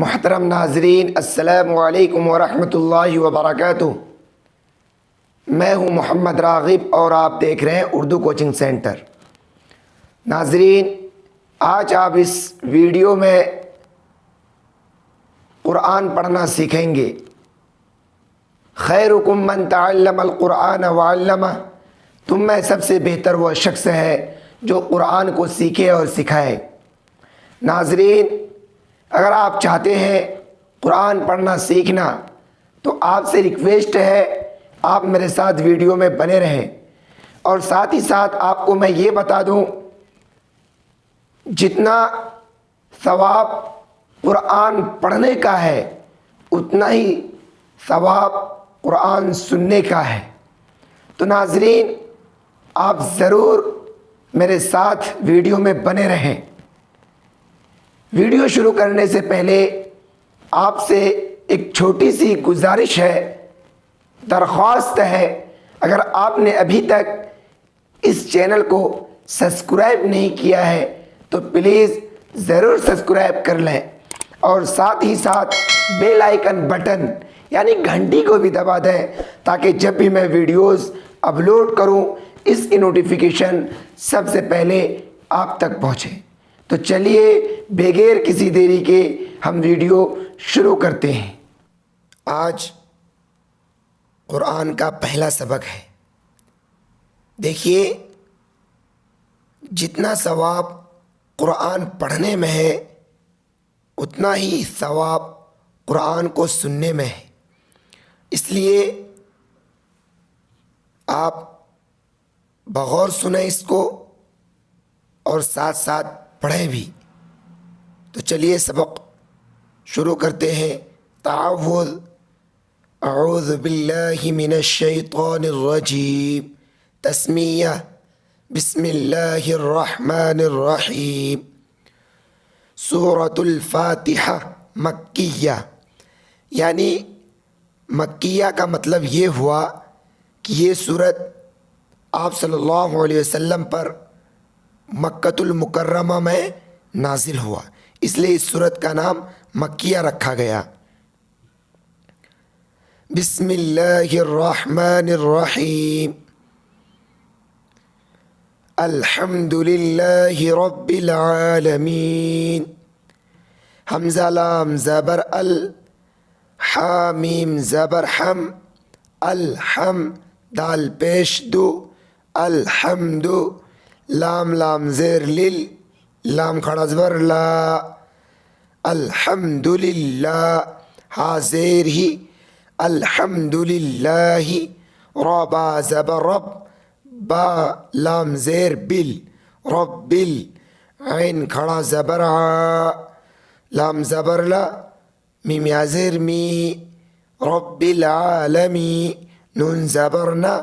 محترم ناظرین، السلام علیکم ورحمۃ اللہ وبرکاتہ۔ میں ہوں محمد راغب اور آپ دیکھ رہے ہیں اردو کوچنگ سینٹر۔ ناظرین، آج آپ اس ویڈیو میں قرآن پڑھنا سیکھیں گے۔ خیرکم من تعلم القرآن وعلمہ، تم میں سب سے بہتر وہ شخص ہے جو قرآن کو سیکھے اور سکھائے۔ ناظرین، اگر آپ چاہتے ہیں قرآن پڑھنا سیکھنا تو آپ سے ریکویسٹ ہے آپ میرے ساتھ ویڈیو میں بنے رہیں، اور ساتھ ہی ساتھ آپ کو میں یہ بتا دوں، جتنا ثواب قرآن پڑھنے کا ہے اتنا ہی ثواب قرآن سننے کا ہے۔ تو ناظرین، آپ ضرور میرے ساتھ ویڈیو میں بنے رہیں۔ ویڈیو شروع کرنے سے پہلے آپ سے ایک چھوٹی سی گزارش ہے، درخواست ہے، اگر آپ نے ابھی تک اس چینل کو سبسکرائب نہیں کیا ہے تو پلیز ضرور سبسکرائب کر لیں، اور ساتھ ہی ساتھ بیل آئیکن بٹن یعنی گھنٹی کو بھی دبا دیں تاکہ جب بھی میں ویڈیوز اپلوڈ کروں اس کی نوٹیفیکیشن سب سے پہلے آپ تک پہنچے۔ تو چلیے بغیر کسی دیری کے ہم ویڈیو شروع کرتے ہیں۔ آج قرآن کا پہلا سبق ہے۔ دیکھیے، جتنا ثواب قرآن پڑھنے میں ہے اتنا ہی ثواب قرآن کو سننے میں ہے، اس لیے آپ بغور سنیں اس کو اور ساتھ ساتھ پڑھیں بھی۔ تو چلیے سبق شروع کرتے ہیں۔ تعوذ، اعوذ باللہ من الشیطان الرجیم، تسمیہ، بسم اللہ الرحمن الرحیم۔ سورۃ الفاتحہ مکیہ، یعنی مکیہ کا مطلب یہ ہوا کہ یہ سورت آپ صلی اللہ علیہ وسلم پر مکۃ المکرمہ میں نازل ہوا، اس لیے اس سورت کا نام مکیہ رکھا گیا۔ بسم اللہ الرحمن الرحیم، الحمد للہ رب العالمین۔ حمزہ لام زبر ال، حامیم زبر حم، الحم دال پیش دو، الحمد، لام لام زیر لل، لام کھڑا زبر لا، الحمد للہ، ہا زیر ہی، الحمد للہ، را با زبر رب، با لام زیر بل، رب بل، عین کھڑا زبر ع، لام زبر لا، میم یا زیر می، رب العالمی، نون زبر نا،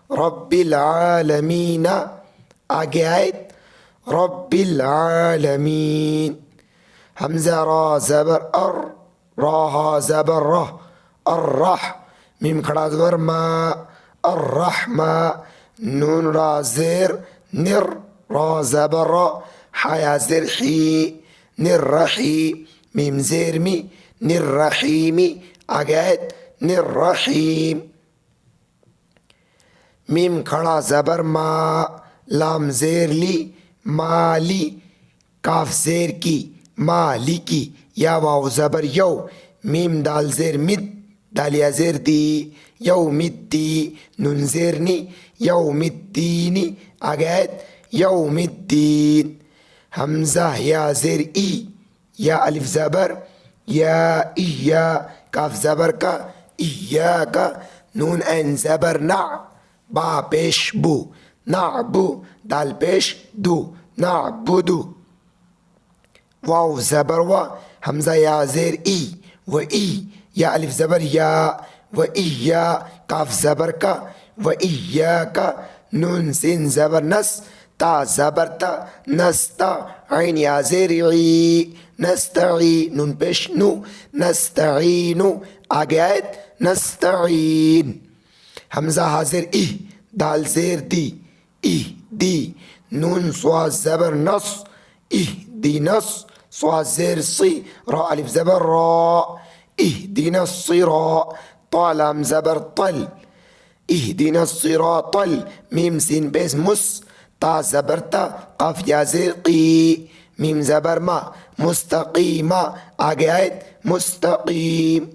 رب العالمین۔ آگے آیت رب العالمین۔ حمزہ را زبر ار، راہا زبر رہ، الرح، میم کھڑا زبر ما، الرحمہ، نون را زیر نر، را زبر را، حیا زیر حی، نررحی، میم زیر می، نررحیمی۔ آگے آیت نررحیم۔ میم کھڑا زبر ما، لام زیر لی، مالی، کاف زیر کی، مالی کی، یا واو زبر یو، میم دال زیر مد، دال یا زیر دی، یوم الدی، نون زیر نی، یوم الدینی۔ آگے آیت یوم الدین۔ حمزہ یا زیر ای، یا الف زبر یا، یا کاف زبر کا، یا کا، نون عین زبر نع، با پیش بو، نعبو، دال پیش دو، نعبدو۔ واو زبر و، حمزہ یا زیر ای، و ای، یا الف زبر یا، و ایا، کاف زبر کا، و ایا کا، نون سین زبر نس، تا زبر تا، نستا، عین یا زیر عی، نستعی، نون پیش نو، نستعینو۔ آگے آیت نستعین۔ حمزہ حاضر ای، دال زیر دی، ای دی، نون سوا زبر نص، ای دی نص، صاد زیر صی را الف زبر را اهدنا الصراط طا لام زبر طل اهدنا الصراط میم سین پیش مس تا زبر تا قاف یا زیر قی میم زبر ما مستقیما آگے آیت مستقیم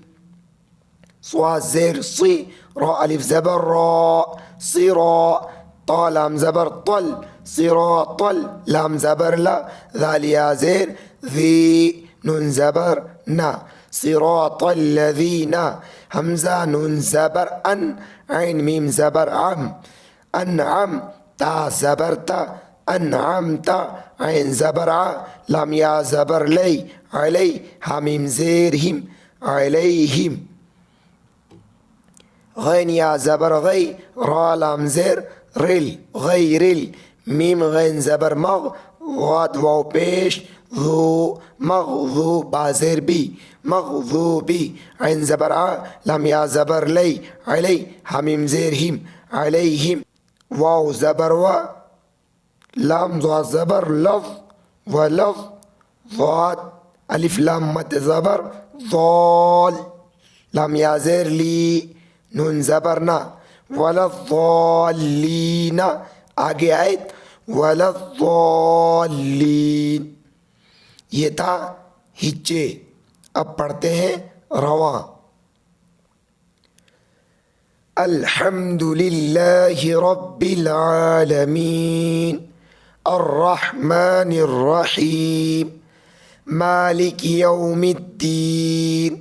صاد زیر صی را الف زبر را صراط طا لام زبر طل صراط لام زبر لا ذال یا زیر ذی نون زبر نا صراط الذین حمزہ نون زبر ان عین میم زبر عم انعم تا زبر تا انعمت عین زبر ع لام یا زبر لی علی حمیم زیر ہم علیہم غین یا زبر غی را لام زیر رل غیرل میم غین زبر مغ غاد واو پیش ذو مغذو بازر بی مغذوبی عین زبر ع لام یا زبر لی علی حمیم زیر ہم علیہم واو زبر و لام ضاد زبر لظ و لظ ضاد الف لام مد زبر ضال لام یا زیر لی نون زبر نا ولا الضالین آگے آیت ولا الضالین یہ تھا ہچے اب پڑھتے ہیں رواں الحمد للہ رب العالمین الرحمن الرحیم مالک یوم الدین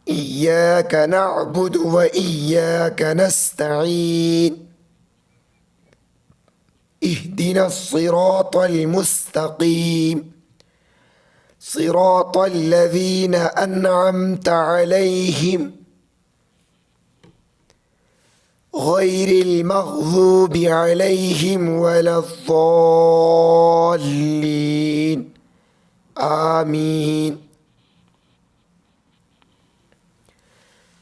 ایاک نعبد و ایاک نستعین اهدنا الصراط المستقیم صراط الذین انعمت علیہم غیر المغضوب علیہم ولا الضالین آمین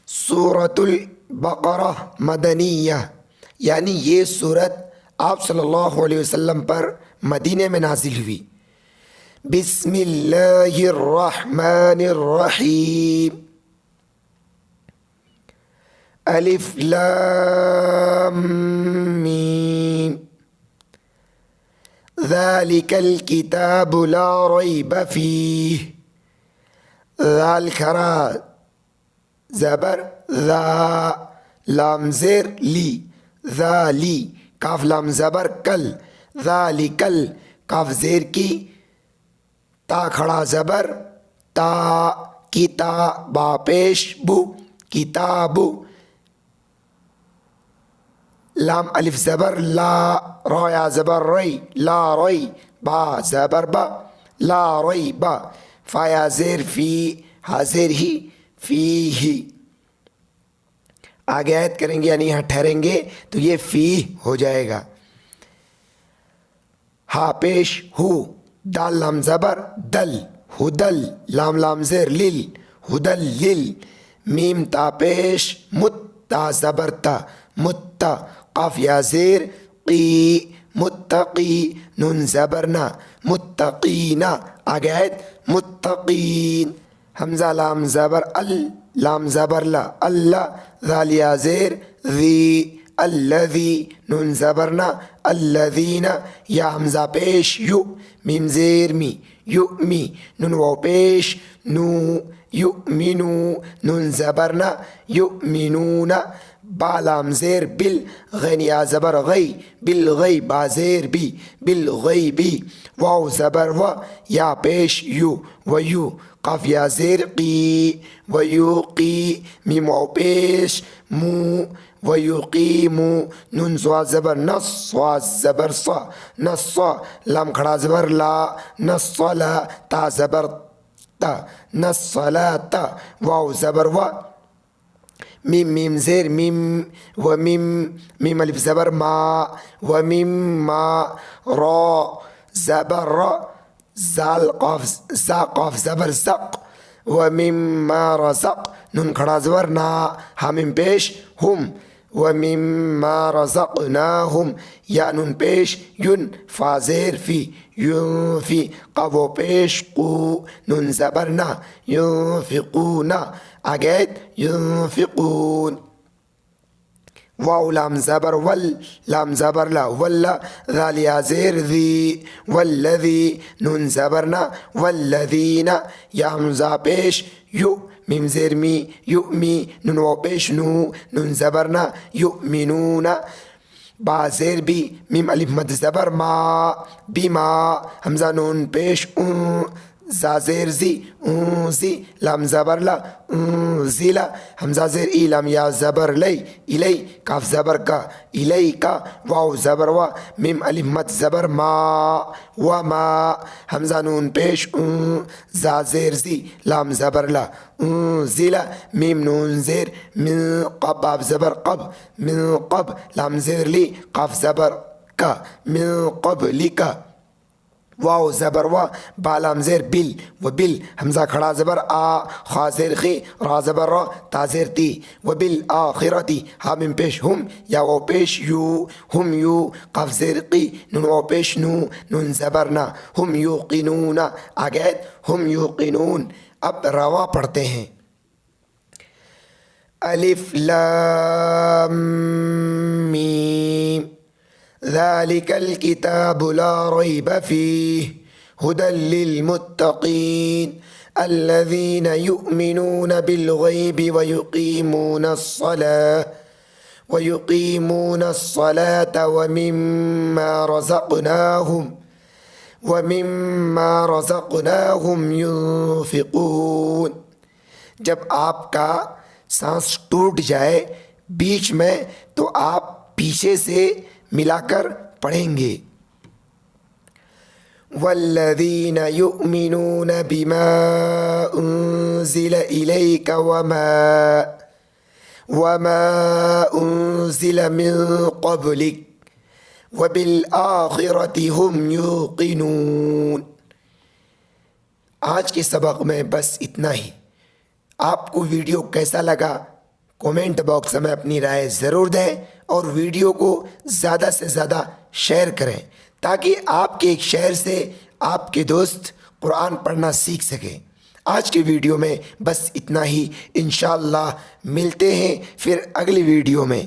سورۃ البقرہ مدنیہ یعنی یہ سورت آپ صلی اللہ علیہ وسلم پر مدینہ میں نازل ہوئی بسم اللہ الرحمن الرحیم الف لام میم ذالک الکتاب لا ریب فیہ ذال کھرا زبر ذا لام زیر لی ذالی کاف لام زبر کل ذالکل کاف زیر کی تا کھڑا زبر تا کتا با پیش بو کتابو لام الف زبر لا را یا زبر ری لا ری با زبر با لا ری با فا یا زیر فی حاضر ہی فی ہی آگے آیت کریں گے یعنی یہاں ٹھہریں گے تو یہ فی ہو جائے گا ہا پیش ہو دال لام زبر دل ہدل لام لام زیر لل ہدل لل میم تا پیش مت تا زبر تا متا قاف یا زیر قی متقی نون زبرنا متقینا آگے آیت متقین حمزہ لام زبر ال لام زبر لا اللہ ذال یا زیر ذی الذی نون زبرنا الذین یا حمزہ پیش یو میم زیر می یؤمی نون واو پیش نو یؤمنو نون زبرنا یؤمنون با لام زیر بل غین یا زبر غی بالغی با زیر بی بالغیبی واو زبر و یا پیش یو و یو قاف یا زیر قی و یوقی میم واو پیش مو و یقیمو نون صاد زبر نص صاد زبر صا نص لام کھڑا زبر لا نص لا تا زبر تا نص لا تا واو زبر و میم میم زیر میم و میم میم الف زبر ما و میم ما را زبر را زال قاف زا قاف زبر زق و میم ما رزق نون کھڑا زبر نا حامیم پیش ہم وَمِمَّا رَزَقْنَاهُمْ یا نون پیش یون فا زیر فی یونفی قو پیش قو نون زبر نا ينفقون آگے ينفقون واو لام زبر ول لام زبر لا ولا ذالیا زیر ذی والذی نون زبرنا والذین یا حمزہ پیش یو میم زیر می یؤمی نون واو پیش نو نون زبرنا یؤمنون با زیر بی میم الف مد زبر ما بیما حمزہ نون پیش زا زیر زی زی لام زبر لا زیلا حمزہ زیر ای لام یا زبر لی الی کاف زبر کا الی کا واو زبر وا میم الف مد زبر ما وما حمزہ نون پیش زا زیر زی لام زبر لا زیلا میم نون زیر من قب باب زبر قب من قب لام زیر لی قاف زبر کا من قبلی کا واو زبر وا بالام زیر بل و بل حمزہ کھڑا زبر آ خا زیر خی را زبر را تا زیر تی و بل آخرتی ہا میم پیش ہم یا واو پیش یو ہم یو قاف زیر قی نون واو پیش نو نون زبر نا ہم یوقنون آگے ہم یوقنون اب روا پڑھتے ہیں الف لام میم ذلك الكتاب لا ريب فيه هدى للمتقين الذين يؤمنون بالغيب ويقيمون الصلاة ومما رزقناهم ينفقون جب آپ کا سانس ٹوٹ جائے بیچ میں تو آپ پیچھے سے ملا کر پڑھیں گے والذین یؤمنون بما انزل الیک وما انزل من قبلک وبالآخرة هم یوقنون۔ آج کے سبق میں بس اتنا ہی۔ آپ کو ویڈیو کیسا لگا کومنٹ باکس میں اپنی رائے ضرور دیں اور ویڈیو کو زیادہ سے زیادہ شیئر کریں تاکہ آپ کے ایک شیئر سے آپ کے دوست قرآن پڑھنا سیکھ سکیں۔ آج کی ویڈیو میں بس اتنا ہی، انشاءاللہ ملتے ہیں پھر اگلی ویڈیو میں۔